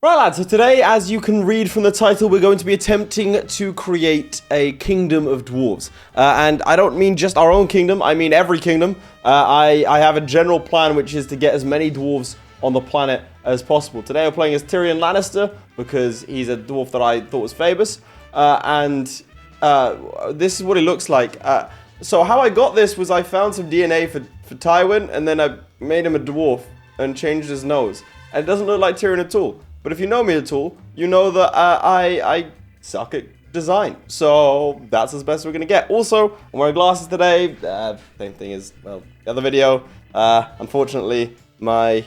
Right lads, so today, as you can read from the title, we're going to be attempting to create a kingdom of dwarves. And I don't mean just our own kingdom, I mean every kingdom. I have a general plan, which is to get as many dwarves on the planet as possible. Today we're playing as Tyrion Lannister, because he's a dwarf that I thought was famous. This is what he looks like. So how I got this was I found some DNA for Tywin, and then I made him a dwarf and changed his nose. And it doesn't look like Tyrion at all. But if you know me at all, you know that I suck at design. So that's as best we're going to get. Also, I'm wearing glasses today. Same thing as, well, the other video. Unfortunately, my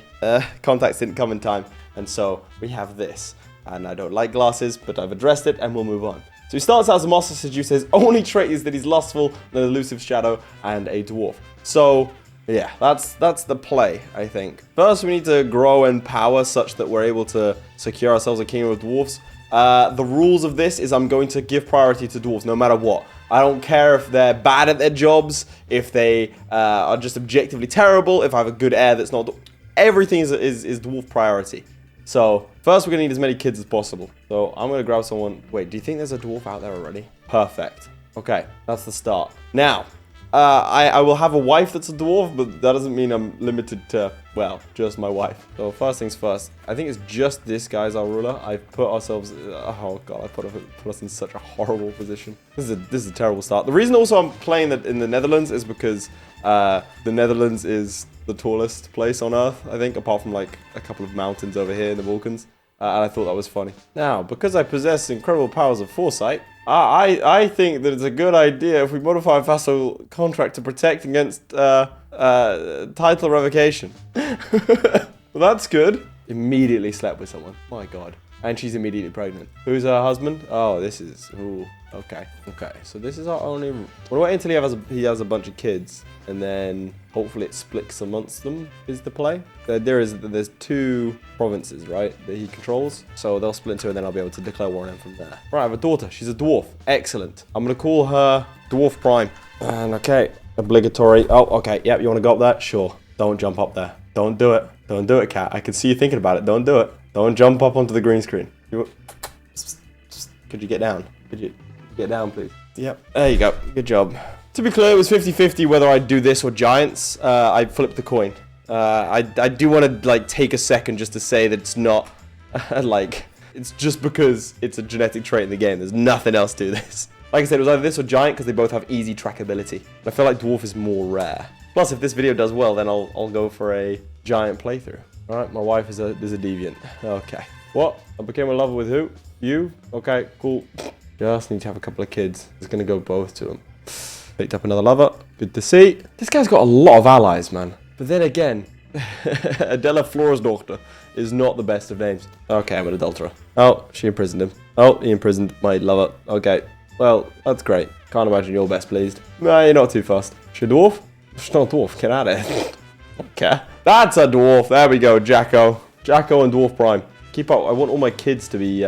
contacts didn't come in time. And so we have this. And I don't like glasses, but I've addressed it and we'll move on. So he starts out as a monster seducer. His only trait is that he's lustful, an elusive shadow, and a dwarf. So yeah, that's the play, I think. First, we need to grow in power such that we're able to secure ourselves a kingdom of dwarfs. The rules of this is I'm going to give priority to dwarves no matter what. I don't care if they're bad at their jobs, if they are just objectively terrible, if I have a good heir that's not... Everything is dwarf priority. So, first we're going to need as many kids as possible. So, I'm going to grab someone... Wait, do you think there's a dwarf out there already? Perfect. Okay, that's the start. Now... I will have a wife that's a dwarf, but that doesn't mean I'm limited to, well, just my wife. So first things first, I think it's just this guy's our ruler. I've put ourselves, oh god, I put us in such a horrible position. This is a terrible start. The reason also I'm playing that in the Netherlands is because the Netherlands is the tallest place on Earth, I think, apart from like a couple of mountains over here in the Balkans. And I thought that was funny. Now, because I possess incredible powers of foresight, I think that it's a good idea if we modify a vassal contract to protect against title revocation. Well, that's good. Immediately slept with someone. My god. And she's immediately pregnant. Who's her husband? Oh, this is... Ooh, okay. Okay, so this is our only... What do I until he has a bunch of kids? And then hopefully it splits amongst them is the play. The idea is that there's 2 provinces, right, that he controls. So they'll split into 2 and then I'll be able to declare war on him from there. Right, I have a daughter. She's a dwarf. Excellent. I'm going to call her Dwarf Prime. And okay, obligatory. Oh, okay. Yep, you want to go up there? Sure. Don't jump up there. Don't do it. Don't do it, cat. I can see you thinking about it. Don't do it. Don't jump up onto the green screen. Could you get down? Could you get down, please? Yep. There you go. Good job. To be clear, it was 50-50 whether I'd do this or giants. I flipped the coin. I do want to like take a second just to say that it's not like it's just because it's a genetic trait in the game. There's nothing else to this. Like I said, it was either this or giant because they both have easy trackability. I feel like dwarf is more rare. Plus, if this video does well, then I'll go for a giant playthrough. All right, my wife is a deviant. Okay. What? I became a lover with who? You? Okay, cool. Just need to have a couple of kids. It's gonna go both to them. Picked up another lover. Good to see. This guy's got a lot of allies, man. But then again, Adela Floresdochter is not the best of names. Okay, I'm an adulterer. Oh, she imprisoned him. Oh, he imprisoned my lover. Okay. Well, that's great. Can't imagine you're best pleased. Nah, you're not too fast. She a dwarf? She's not a dwarf. Get out of here. Okay. That's a dwarf. There we go, Jacko. Jacko and Dwarf Prime. Keep up. I want all my kids to be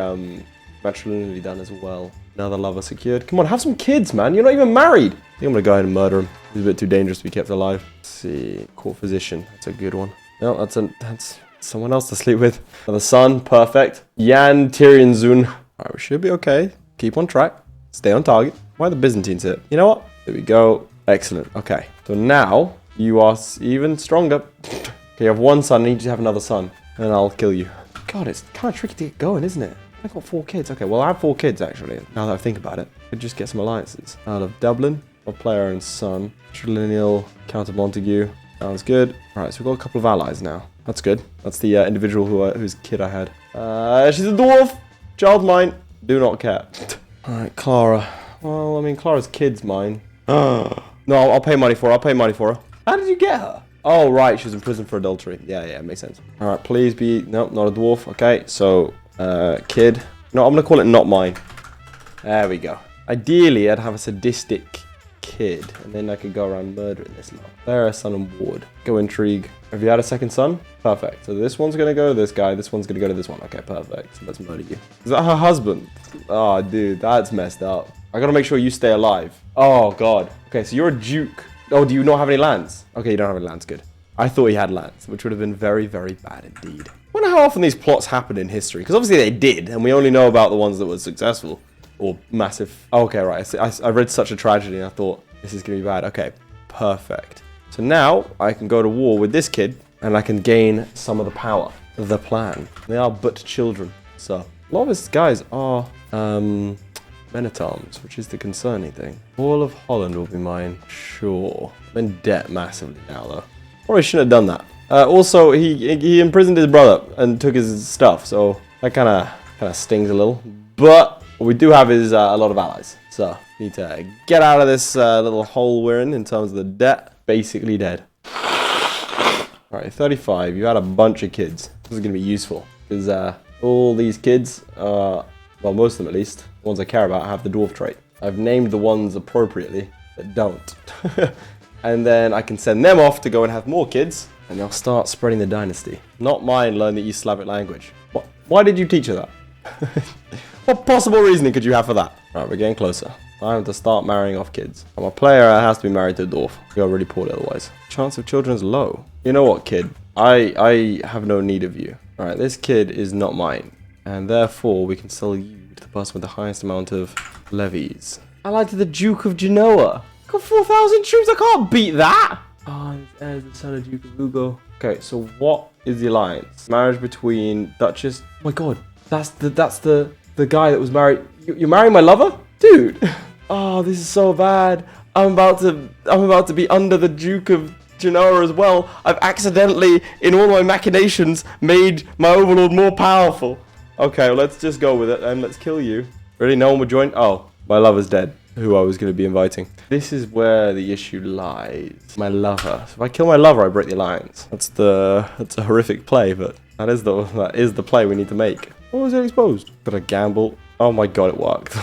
matrimonially done as well. Another lover secured. Come on, have some kids, man. You're not even married. I think I'm going to go ahead and murder him. He's a bit too dangerous to be kept alive. Let's see. Court physician. That's a good one. No, that's someone else to sleep with. Another son. Perfect. Jan Tyrion Zun. All right, we should be okay. Keep on track. Stay on target. Why are the Byzantines here? You know what? There we go. Excellent. Okay. So now you are even stronger. Okay, you have one son. I need you to have another son. And I'll kill you. God, it's kind of tricky to get going, isn't it? I got 4 kids. Okay, well, I have 4 kids, actually. Now that I think about it. I could just get some alliances. Out of Dublin, a player and son. Trilineal, Count of Montague. Sounds good. All right, so we've got a couple of allies now. That's good. That's the individual whose kid I had. She's a dwarf. Child mine. Do not care. All right, Clara. Well, I mean, Clara's kid's mine. No, I'll pay money for her. I'll pay money for her. How did you get her? Oh, right. She was in prison for adultery. Yeah, makes sense. All right, please be... Nope, not a dwarf. Okay, so... kid. No, I'm going to call it not mine. There we go. Ideally, I'd have a sadistic kid. And then I could go around murdering this lot. There, son and ward. Go intrigue. Have you had a second son? Perfect. So this one's going to go to this guy. This one's going to go to this one. Okay, perfect. So let's murder you. Is that her husband? Oh, dude, that's messed up. I got to make sure you stay alive. Oh, God. Okay, so you're a duke. Oh, do you not have any lands? Okay, you don't have any lands. Good. I thought he had lands, which would have been very, very bad indeed. I wonder how often these plots happen in history? Because obviously they did, and we only know about the ones that were successful or massive. Oh, okay, right. I read such a tragedy, and I thought this is gonna be bad. Okay, perfect. So now I can go to war with this kid, and I can gain some of the power. The plan. They are but children. So a lot of his guys are men at arms, which is the concerning thing. All of Holland will be mine, sure. I'm in debt massively now, though. Probably shouldn't have done that. Also, he imprisoned his brother and took his stuff, so that kind of stings a little. But what we do have is a lot of allies, so we need to get out of this little hole we're in terms of the debt. Basically dead. All right, 35. You had a bunch of kids. This is gonna be useful because all these kids, well, most of them at least, the ones I care about, have the dwarf trait. I've named the ones appropriately that don't. And then I can send them off to go and have more kids, and they'll start spreading the dynasty. Not mine, learn the East Slavic language. What? Why did you teach her that? What possible reasoning could you have for that? Right, we're getting closer. Time to start marrying off kids. I'm a player, has to be married to a dwarf. We are really poorly otherwise. Chance of children's low. You know what, kid? I have no need of you. Alright, this kid is not mine. And therefore, we can sell you to the person with the highest amount of levies. Allied to the Duke of Genoa. Got 4,000 troops, I can't beat that! Oh, there's the son of Duke of Ugo. Okay, so what is the alliance? Marriage between Duchess... Oh my god, that's the guy that was married... You're marrying my lover? Dude! Oh, this is so bad. I'm about to be under the Duke of Genoa as well. I've accidentally, in all my machinations, made my overlord more powerful. Okay, well, let's just go with it and let's kill you. Really, no one would join? Oh, my lover's dead, who I was going to be inviting. This is where the issue lies. My lover. So if I kill my lover, I break the alliance. That's a horrific play, but that is the play we need to make. What was it exposed? Got a gamble. Oh my god, it worked.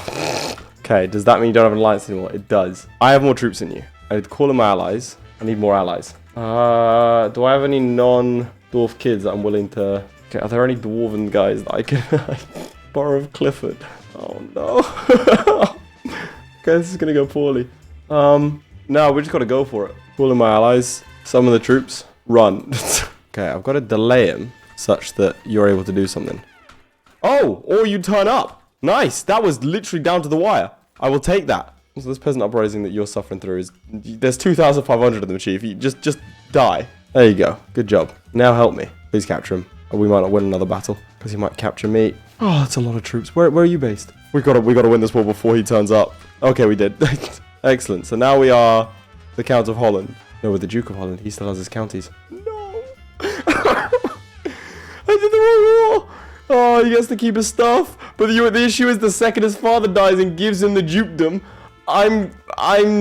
Okay, does that mean you don't have an alliance anymore? It does. I have more troops than you. I need to call in my allies. I need more allies. Do I have any non-dwarf kids that I'm willing to... Okay, are there any dwarven guys that I can... Borough of Clifford. Oh no. Okay, this is gonna go poorly. No, we just gotta go for it. Call in my allies. Summon the troops. Run. Okay, I've got to delay him such that you're able to do something. Oh, or you turn up. Nice. That was literally down to the wire. I will take that. So this peasant uprising that you're suffering through is... There's 2,500 of them, Chief. You just die. There you go. Good job. Now help me. Please capture him. Or we might not win another battle. Because he might capture me. Oh, that's a lot of troops. Where are you based? We gotta win this war before he turns up. Okay, we did. Excellent. So now we are the Count of Holland. No, with the Duke of Holland. He still has his counties. No. I did the wrong war. Oh, he gets to keep his stuff. But the issue is the second his father dies and gives him the dukedom, I'm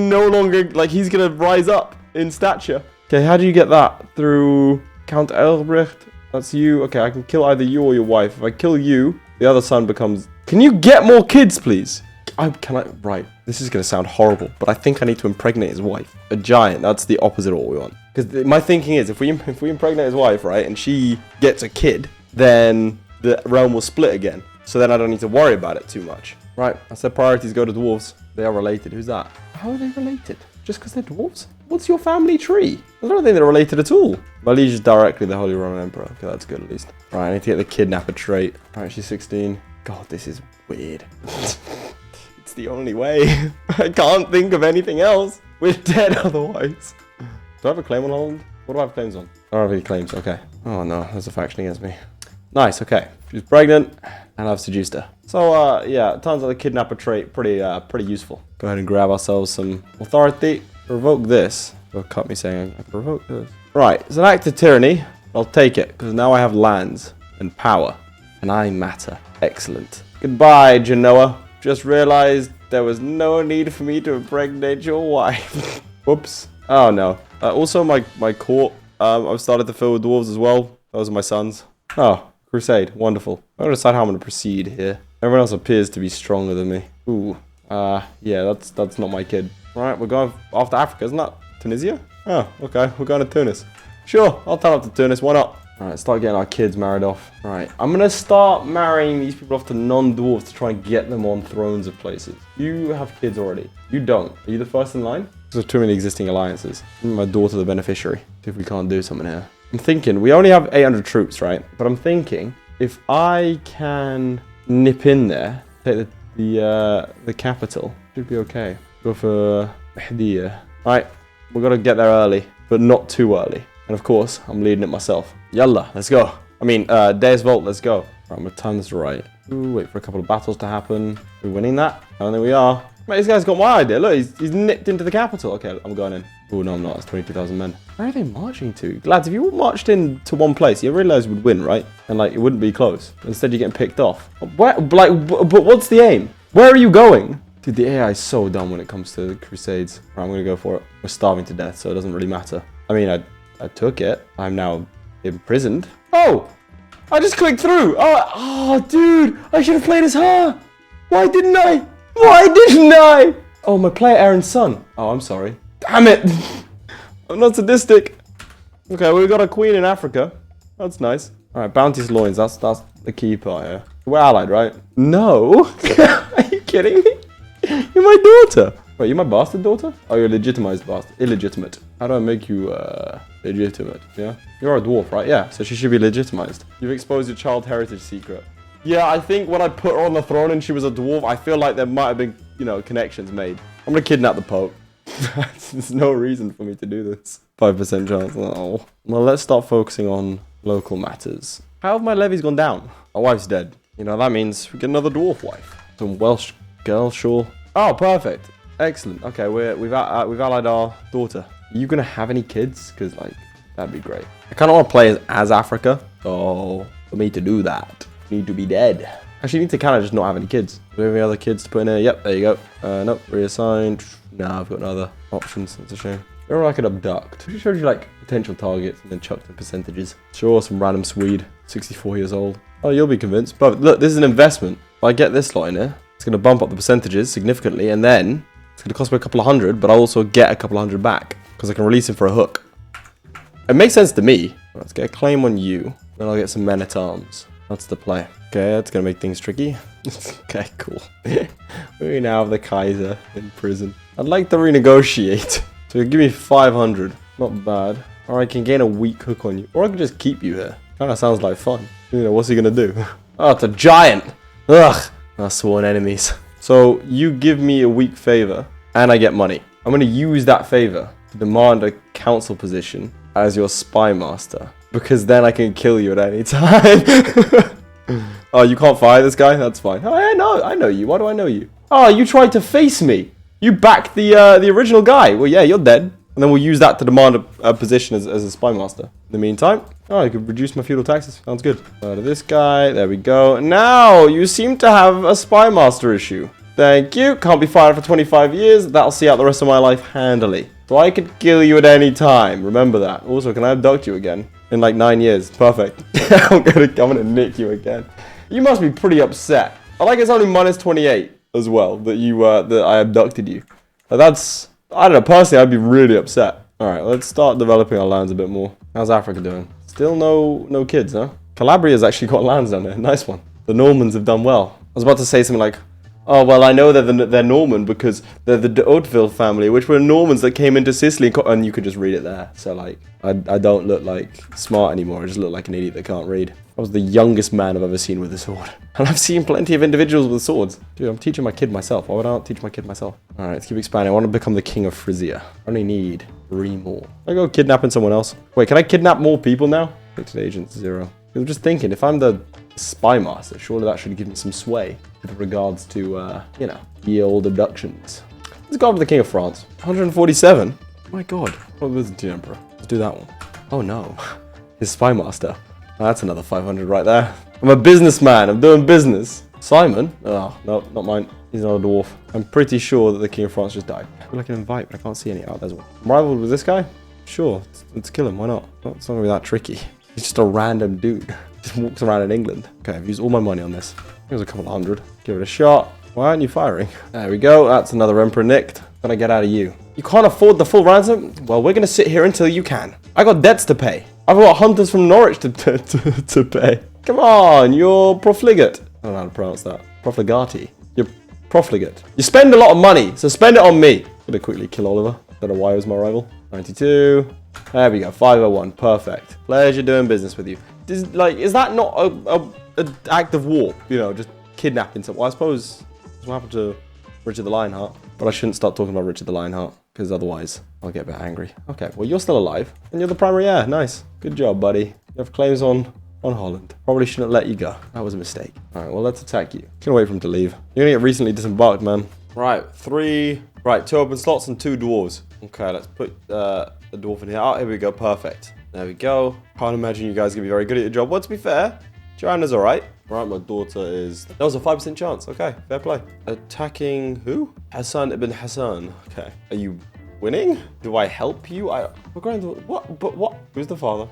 no longer, like, he's gonna rise up in stature. Okay, how do you get that? Through Count Aeryka? That's you. Okay, I can kill either you or your wife. If I kill you, the other son becomes... Can you get more kids, please? Right, this is gonna sound horrible, but I think I need to impregnate his wife. A giant, that's the opposite of what we want. Because my thinking is, if we impregnate his wife, right, and she gets a kid, then the realm will split again. So then I don't need to worry about it too much. Right, I said priorities go to dwarves. They are related. Who's that? How are they related? Just because they're dwarves? What's your family tree? I don't think they're related at all. My liege is directly the Holy Roman Emperor. Okay, that's good at least. Right, I need to get the kidnapper trait. Right, she's 16. God, this is weird. It's the only way. I can't think of anything else. We're dead otherwise. Do I have a claim on Holland? What do I have claims on? I don't have any claims. Okay. Oh no, there's a faction against me. Nice, okay. She's pregnant, and I've seduced her. So, yeah, it turns out the kidnapper trait pretty useful. Go ahead and grab ourselves some authority. Revoke this. It'll cut me saying I can revoke this. Right, it's an act of tyranny. I'll take it, because now I have lands and power, and I matter. Excellent. Goodbye, Genoa. Just realized there was no need for me to impregnate your wife. Whoops. Oh, no. Also, my court, I've started to fill with dwarves as well. Those are my sons. Oh. Crusade, wonderful. I'm gonna decide how I'm gonna proceed here. Everyone else appears to be stronger than me. Ooh, yeah, that's not my kid. All right, we're going after Africa, isn't that Tunisia? Oh, okay, we're going to Tunis. Sure, I'll turn up to Tunis. Why not? All right, start getting our kids married off. All right, I'm gonna start marrying these people off to non-dwarves to try and get them on thrones of places. You have kids already. You don't. Are you the first in line? There's too many existing alliances. My daughter the beneficiary. See if we can't do something here. I'm thinking, we only have 800 troops, right? But I'm thinking, if I can nip in there, take the capital, should be okay. Go for Mahdiya. Alright, we're gonna get there early, but not too early. And of course, I'm leading it myself. Yalla, let's go. I mean, Deus Volt, let's go. Right, I'm gonna time this right. Ooh, wait for a couple of battles to happen. We're winning that. I don't think we are. Mate, this guy's got my idea. Look, he's nipped into the capital. Okay, I'm going in. Oh, no, I'm not. It's 22,000 men. Where are they marching to? Lads, if you all marched in to one place, you realize we'd win, right? And, like, it wouldn't be close. Instead, you're getting picked off. Where, like, but what's the aim? Where are you going? Dude, the AI is so dumb when it comes to the Crusades. Right, I'm going to go for it. We're starving to death, so it doesn't really matter. I mean, I took it. I'm now imprisoned. Oh! I just clicked through. Oh, dude, I should have played as her. Why didn't I? Why didn't I? Oh, my player Aaron's son. Oh, I'm sorry. Damn it. I'm not sadistic. Okay, we've got a queen in Africa. That's nice. All right, bounty's loins. That's the key part here. We're allied, right? No. Are you kidding me? You're my daughter. Wait, you're my bastard daughter? Oh, you're a legitimized bastard. Illegitimate. How do I make you legitimate? Yeah? You're a dwarf, right? Yeah, so she should be legitimized. You've exposed your child heritage secret. Yeah, I think when I put her on the throne and she was a dwarf, I feel like there might have been, you know, connections made. I'm gonna kidnap the Pope. There's no reason for me to do this. 5% chance. Oh. Well, let's start focusing on local matters. How have my levies gone down? My wife's dead. You know, that means we get another dwarf wife. Some Welsh girl, sure. Oh, perfect. Excellent. Okay, we've allied our daughter. Are you gonna have any kids? Because, like, that'd be great. I kind of want to play as Africa. So, for me to do that, I need to be dead. Actually, you need to kind of just not have any kids. Do we have any other kids to put in here? Yep, there you go. Nope, reassigned. Nah, I've got no other options. That's a shame. Or I could abduct. Who showed you, like, potential targets and then chucked in percentages? Sure, some random Swede, 64 years old. Oh, you'll be convinced. But look, this is an investment. If I get this lot in here, it's going to bump up the percentages significantly, and then it's going to cost me a couple of hundred, but I'll also get a couple of hundred back because I can release him for a hook. It makes sense to me. Let's get a claim on you, then I'll get some men-at-arms. That's the play. Okay, that's going to make things tricky. Okay, cool. We now have the Kaiser in prison. I'd like to renegotiate. So give me 500. Not bad. Or I can gain a weak hook on you. Or I can just keep you here. Kind of sounds like fun. You know, what's he going to do? Oh, it's a giant. Ugh. Our sworn enemies. So you give me a weak favor and I get money. I'm going to use that favor to demand a council position as your spy master. Because then I can kill you at any time. Oh, you can't fire this guy? That's fine. Oh, I know you. Why do I know you? Oh, you tried to face me. You backed the original guy. Well, yeah, you're dead. And then we'll use that to demand a position as a spy master. In the meantime, oh, I could reduce my feudal taxes. Sounds good. To this guy. There we go. Now, you seem to have a spy master issue. Thank you. Can't be fired for 25 years. That'll see out the rest of my life handily. So I could kill you at any time. Remember that. Also, can I abduct you again? In like 9 years. Perfect. I'm gonna nick you again. You must be pretty upset. I like it's only minus 28 as well that that I abducted you. Like that's, I don't know, personally I'd be really upset. Alright, let's start developing our lands a bit more. How's Africa doing? Still no kids, huh? Calabria's actually got lands down there. Nice one. The Normans have done well. I was about to say something like, oh, well, I know they're Norman because they're the Hauteville family, which were Normans that came into Sicily, and you could just read it there. So, like, I don't look, like, smart anymore. I just look like an idiot that can't read. I was the youngest man I've ever seen with a sword. And I've seen plenty of individuals with swords. Dude, I'm teaching my kid myself. Why would I not teach my kid myself? All right, let's keep expanding. I want to become the king of Frisia. I only need 3 more. I go kidnapping someone else. Wait, can I kidnap more people now? Fixed agent 0. I'm just thinking, if I'm the spy master, surely that should give me some sway with regards to, you know, the old abductions. Let's go over to the King of France. 147? My God. Oh, there's the Emperor. Let's do that one. Oh, no. His spy master. Oh, that's another 500 right there. I'm a businessman. I'm doing business. Simon? Oh, no, not mine. He's not a dwarf. I'm pretty sure that the King of France just died. I feel like an invite, but I can't see any. Oh, there's one. I'm rivaled with this guy? Sure. Let's kill him. Why not? Oh, it's not going to be that tricky. He's just a random dude. Just walks around in England. Okay, I've used all my money on this. Here's a couple of hundred. Give it a shot. Why aren't you firing? There we go. That's another Emperor nicked. What can I get out of you? You can't afford the full ransom? Well, we're going to sit here until you can. I got debts to pay. I've got hunters from Norwich to pay. Come on, you're profligate. I don't know how to pronounce that. Profligati. You're profligate. You spend a lot of money, so spend it on me. I'm going to quickly kill Oliver. I don't know why he was my rival. 92. There we go, 501, perfect. Pleasure doing business with you. Is that not an act of war? You know, just kidnapping someone. Well, I suppose that's what happened to Richard the Lionheart. But I shouldn't start talking about Richard the Lionheart, because otherwise I'll get a bit angry. Okay, well, you're still alive, and you're the primary heir. Nice. Good job, buddy. You have claims on Holland. Probably shouldn't let you go. That was a mistake. All right, well, let's attack you. Can't wait for him to leave. You're gonna get recently disembarked, man. Right, 3. Right, 2 open slots and 2 dwarves. Okay, let's put the dwarf in here. Oh, here we go. Perfect. There we go. Can't imagine you guys are gonna be very good at your job. Well, to be fair, Joanna's all right. Right, my daughter is... That was a 5% chance. Okay, fair play. Attacking who? Hassan ibn Hassan. Okay. Are you winning? Do I help you? We're going to... What? But what? Who's the father?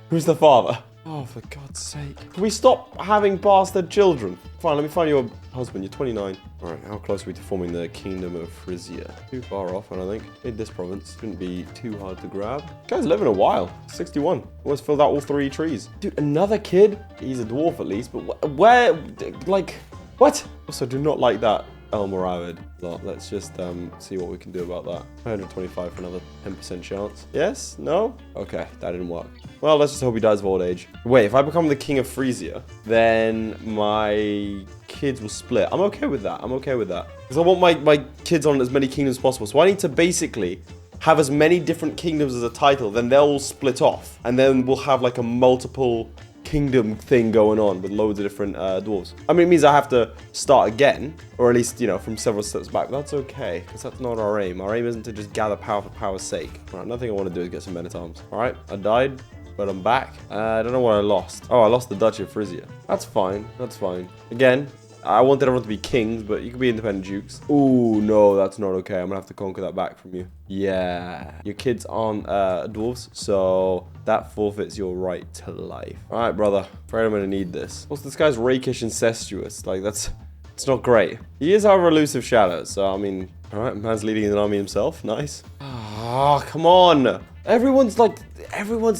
Who's the father? Oh, for God's sake. Can we stop having bastard children? Fine, let me find you a husband. You're 29. All right, how close are we to forming the Kingdom of Frisia? Too far off, I don't think. In this province. Shouldn't be too hard to grab. Guy's living a while. 61. Almost filled out all 3 trees. Dude, another kid? He's a dwarf at least, but where? Like, what? Also, do not like that El Moravid lot. Let's just see what we can do about that. 125 for another 10% chance. Yes? No? Okay, that didn't work. Well, let's just hope he dies of old age. Wait, if I become the king of Frisia, then my kids will split. I'm okay with that. I'm okay with that. Because I want my kids on as many kingdoms as possible. So I need to basically have as many different kingdoms as a title. Then they'll all split off. And then we'll have like a multiple kingdom thing going on with loads of different dwarves. I mean, it means I have to start again, or at least, you know, from several steps back. But that's okay, because that's not our aim. Our aim isn't to just gather power for power's sake. All right, another thing I want to do is get some men-at-arms. All right, I died, but I'm back. I don't know what I lost. Oh, I lost the Duchy of Frisia. That's fine. That's fine. Again, I wanted everyone to be kings, but you can be independent dukes. Ooh, no, that's not okay. I'm gonna have to conquer that back from you. Yeah. Your kids aren't dwarves, so that forfeits your right to life. All right, brother. Afraid I'm gonna need this. Also, this guy's rakish incestuous. Like, it's not great. He is our elusive shadow, so, I mean, all right, man's leading an army himself. Nice. Ah, come on. Everyone's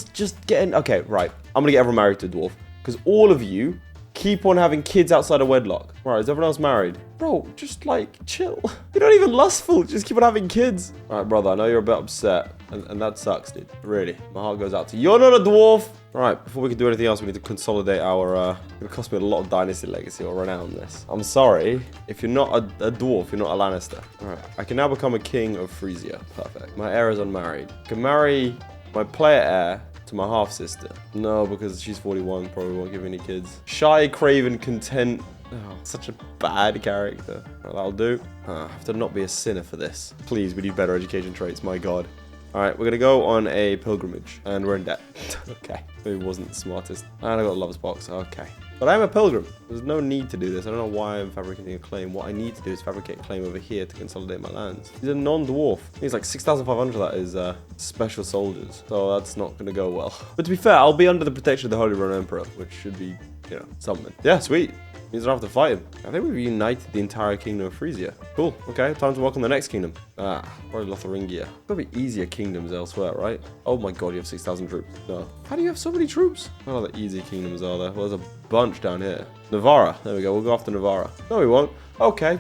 just getting... Okay, right. I'm gonna get everyone married to a dwarf, because all of you keep on having kids outside of wedlock. Right, is everyone else married? Bro, just like, chill. You're not even lustful, just keep on having kids. All right, brother, I know you're a bit upset, and that sucks, dude. Really, my heart goes out to you. You're not a dwarf. All right, before we can do anything else, we need to consolidate our, it'll cost me a lot of dynasty legacy or renown this. I'm sorry, if you're not a dwarf, you're not a Lannister. All right, I can now become a king of Frisia. Perfect. My heir is unmarried. I can marry my player heir to my half-sister. No, because she's 41, probably won't give any kids. Shy, craven, content. Oh, such a bad character. Right, that'll do. I have to not be a sinner for this. Please, we need better education traits, my god. Alright, we're gonna go on a pilgrimage, and we're in debt. Okay, maybe wasn't the smartest. And I got a lover's box, okay. But I'm a pilgrim. There's no need to do this. I don't know why I'm fabricating a claim. What I need to do is fabricate a claim over here to consolidate my lands. He's a non-dwarf. He's like 6,500 of that is special soldiers. So that's not gonna go well. But to be fair, I'll be under the protection of the Holy Roman Emperor, which should be, you know, something. Yeah, sweet. Means I don't have to fight him. I think we've united the entire kingdom of Frisia. Cool. Okay, time to welcome the next kingdom. Probably Lotharingia. Probably easier kingdoms elsewhere, right? Oh my god, you have 6,000 troops. No. How do you have so many troops? What other easy kingdoms are there? Well, there's a bunch down here. Navarra. There we go. We'll go after Navarra. No, we won't. Okay.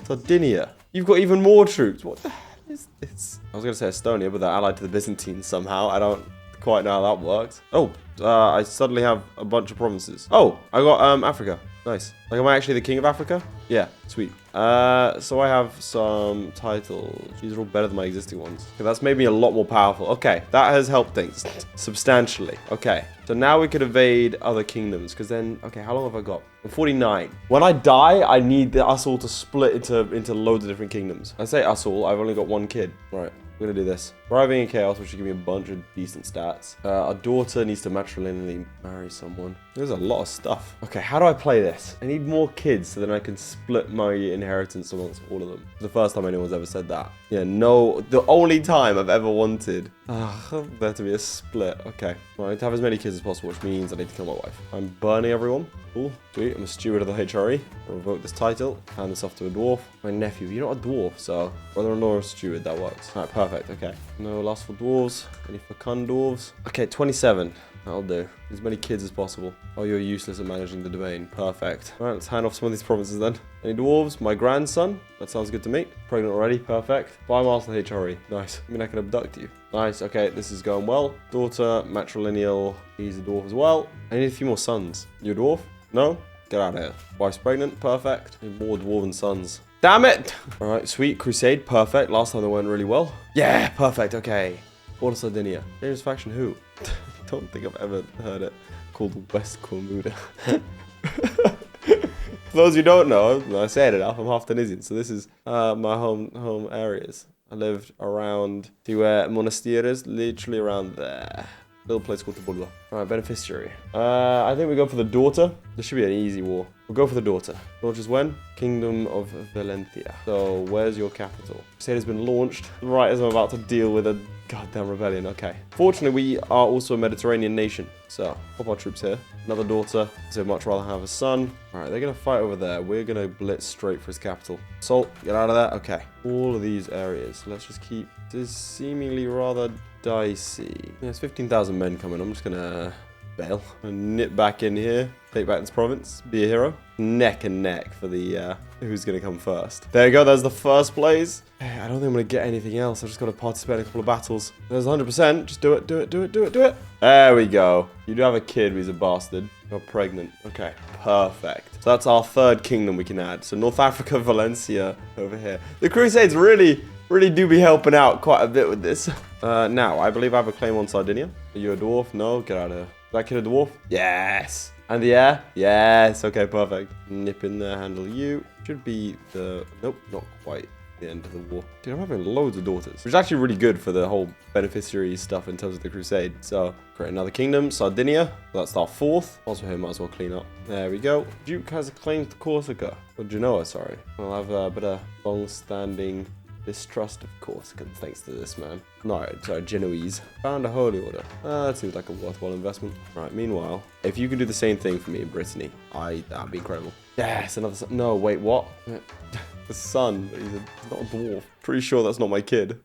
Sardinia. You've got even more troops. What the hell is this? I was going to say Estonia, but they're allied to the Byzantines somehow. I don't quite know how that works. Oh, I suddenly have a bunch of provinces. Oh, I got Africa. Nice. Like, am I actually the king of Africa? Yeah, sweet. So I have some titles. These are all better than my existing ones. Okay, that's made me a lot more powerful. Okay, that has helped things substantially. Okay, so now we could evade other kingdoms, because then, okay, how long have I got? I'm 49. When I die, I need us all to split into loads of different kingdoms. I say us all, I've only got one kid. Right. We're gonna do this. Thriving in Chaos, which should give me a bunch of decent stats. Our daughter needs to matrilineally marry someone. There's a lot of stuff. Okay, how do I play this? I need more kids so then I can split my inheritance amongst all of them. It's the first time anyone's ever said that. Yeah, no, the only time I've ever wanted there to be a split. Okay, well, I need to have as many kids as possible, which means I need to kill my wife. I'm burning everyone. Cool, sweet. I'm a steward of the HRE. I'll revoke this title. Hand this off to a dwarf. My nephew, you're not a dwarf, so brother-in-law or steward, that works. All right, perfect, okay. No lustful dwarves. Any fecund dwarves? Okay, 27. That'll do. As many kids as possible. Oh, you're useless at managing the domain. Perfect. All right, let's hand off some of these provinces then. Any dwarves? My grandson. That sounds good to me. Pregnant already. Perfect. Biomaster HRE. Nice. I mean, I can abduct you. Nice. Okay, this is going well. Daughter, matrilineal. He's a dwarf as well. I need a few more sons. You a dwarf? No? Get out of here. Wife's pregnant. Perfect. Need more dwarven sons. Damn it! All right, sweet. Crusade. Perfect. Last time they went really well. Yeah, perfect. Okay. Order Sardinia. Dangerous faction who? Don't think I've ever heard it called West Cormuda. For those who don't know, I said it enough, I'm half Tunisian, so this is my home areas. I lived around to where Monastir is, literally around there. Little place called Tabulba. Alright, beneficiary. I think we go for the daughter. This should be an easy war. We'll go for the daughter. Launches when? Kingdom of Valentia. So, where's your capital? Crusade has been launched right as I'm about to deal with a goddamn rebellion. Okay. Fortunately, we are also a Mediterranean nation. So, pop our troops here. Another daughter. So, I'd much rather have a son. Alright, they're going to fight over there. We're going to blitz straight for his capital. Salt, get out of there. Okay. All of these areas. Let's just keep this seemingly rather dicey. Yeah, there's 15,000 men coming. I'm just going to bail. And nip back in here. Take back this province. Be a hero. Neck and neck for the who's going to come first. There you go. There's the first place. Hey, I don't think I'm going to get anything else. I've just got to participate in a couple of battles. There's 100%. Just do it. Do it. Do it. Do it. Do it. There we go. You do have a kid, but he's a bastard. You're pregnant. Okay. Perfect. So that's our third kingdom we can add. So North Africa, Valencia over here. The Crusades really do be helping out quite a bit with this. Now, I believe I have a claim on Sardinia. Are you a dwarf? No. Get out of here. Is that kid a dwarf? Yes. And the air? Yes. Okay, perfect. Nip in there, handle you. Should be the... Nope, not quite the end of the war. Dude, I'm having loads of daughters. Which is actually really good for the whole beneficiary stuff in terms of the crusade. So, create another kingdom. Sardinia. That's our fourth. Also here, might as well clean up. There we go. Duke has a claim to Corsica. Or Genoa, sorry. I'll have a bit of long-standing... distrust of Corsicans, thanks to this man. No, sorry, Genoese. Found a holy order. That seems like a worthwhile investment. Right, meanwhile, if you can do the same thing for me in Brittany, that'd be incredible. Yes, another son. No, wait, what? The son, but he's not a dwarf. Pretty sure that's not my kid.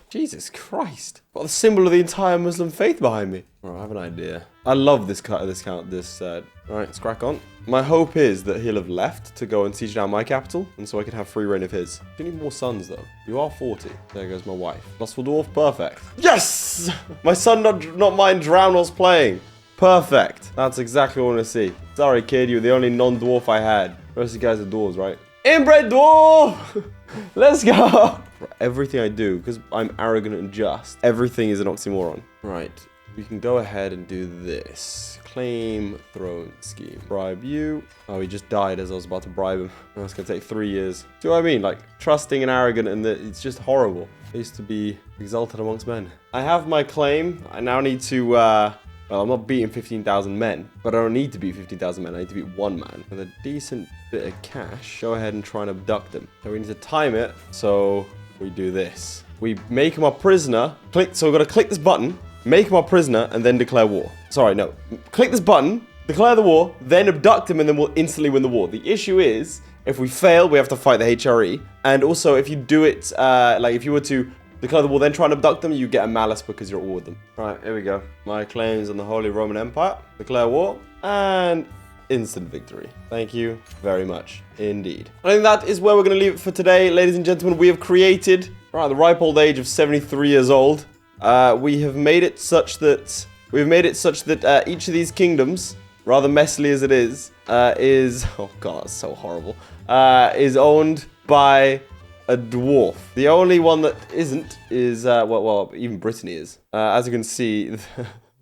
Jesus Christ. Got the symbol of the entire Muslim faith behind me. All right, I have an idea. I love this count. All right, let's crack on. My hope is that he'll have left to go and siege down my capital, and so I can have free reign of his. You need more sons, though. You are 40. There goes my wife. Lustful dwarf, perfect. Yes! My son not mind drown whilst playing. Perfect. That's exactly what I want to see. Sorry, kid, you're the only non-dwarf I had. The rest of you guys are dwarves, right? Inbred dwarf! Let's go! Everything I do, because I'm arrogant and just, everything is an oxymoron. Right. We can go ahead and do this. Claim throne scheme. Bribe you. Oh, he just died as I was about to bribe him. Oh, it's going to take 3 years. Do you know what I mean? Like, trusting and arrogant, and it's just horrible. I used to be exalted amongst men. I have my claim. I now need to, well, I'm not beating 15,000 men, but I don't need to beat 15,000 men. I need to beat one man. With a decent bit of cash, go ahead and try and abduct him. So we need to time it, so we do this. We make him our prisoner. So we've got to click this button. Make him our prisoner, and then declare war. Sorry, no. Click this button, declare the war, then abduct him, and then we'll instantly win the war. The issue is, if we fail, we have to fight the HRE. And also, if you do it, like if you were to declare the war, then try and abduct them, you get a malice because you're at war with them. Right, here we go. My claims on the Holy Roman Empire. Declare war, and instant victory. Thank you very much indeed. I think that is where we're going to leave it for today. Ladies and gentlemen, we have created, the ripe old age of 73 years old. We have made it such that each of these kingdoms, rather messily as it is oh god, that's so horrible, is owned by a dwarf. The only one that isn't is well, even Brittany is. As you can see,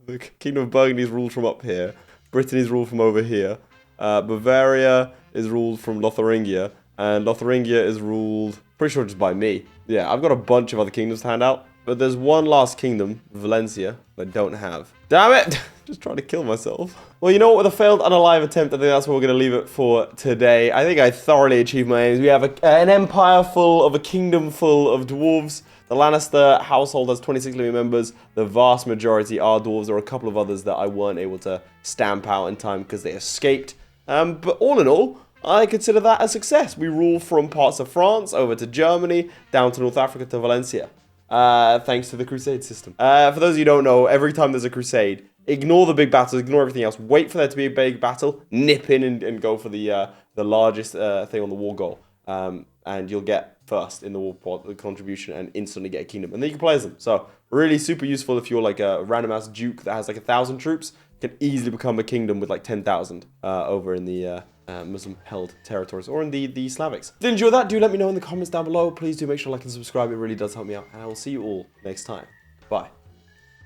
the Kingdom of Burgundy is ruled from up here. Brittany is ruled from over here. Bavaria is ruled from Lotharingia, and Lotharingia is ruled, pretty sure, just by me. Yeah, I've got a bunch of other kingdoms to hand out. But there's one last kingdom, Valencia, that I don't have. Damn it! Just trying to kill myself. Well, you know what? With a failed unalive attempt, I think that's what we're going to leave it for today. I think I thoroughly achieved my aims. We have an empire full of a kingdom full of dwarves. The Lannister household has 26 living members. The vast majority are dwarves. There are a couple of others that I weren't able to stamp out in time because they escaped. But all in all, I consider that a success. We rule from parts of France over to Germany, down to North Africa to Valencia. Thanks to the crusade system. For those of you who don't know, every time there's a crusade, Ignore the big battles, ignore everything else. Wait for there to be a big battle, nip in and go for the largest thing on the war goal. And you'll get first in the war contribution and instantly get a kingdom. And then you can play as them. So really super useful if you're like a random ass duke that has like 1,000 troops. Can easily become a kingdom with like 10,000 over in the Muslim-held territories or in the Slavics. Did you enjoy that? Do let me know in the comments down below. Please do make sure to like and subscribe. It really does help me out. And I will see you all next time. Bye.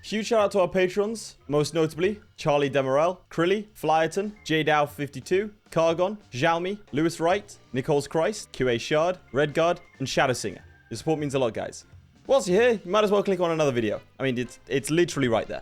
Huge shout out to our patrons, most notably Charlie Demerel, Crilly, Flyerton, JDow52, Cargon, Zhalmi, Lewis Wright, Nicole's Christ, QA Shard, Redguard, and ShadowSinger. Your support means a lot, guys. Whilst you're here, you might as well click on another video. I mean, it's literally right there.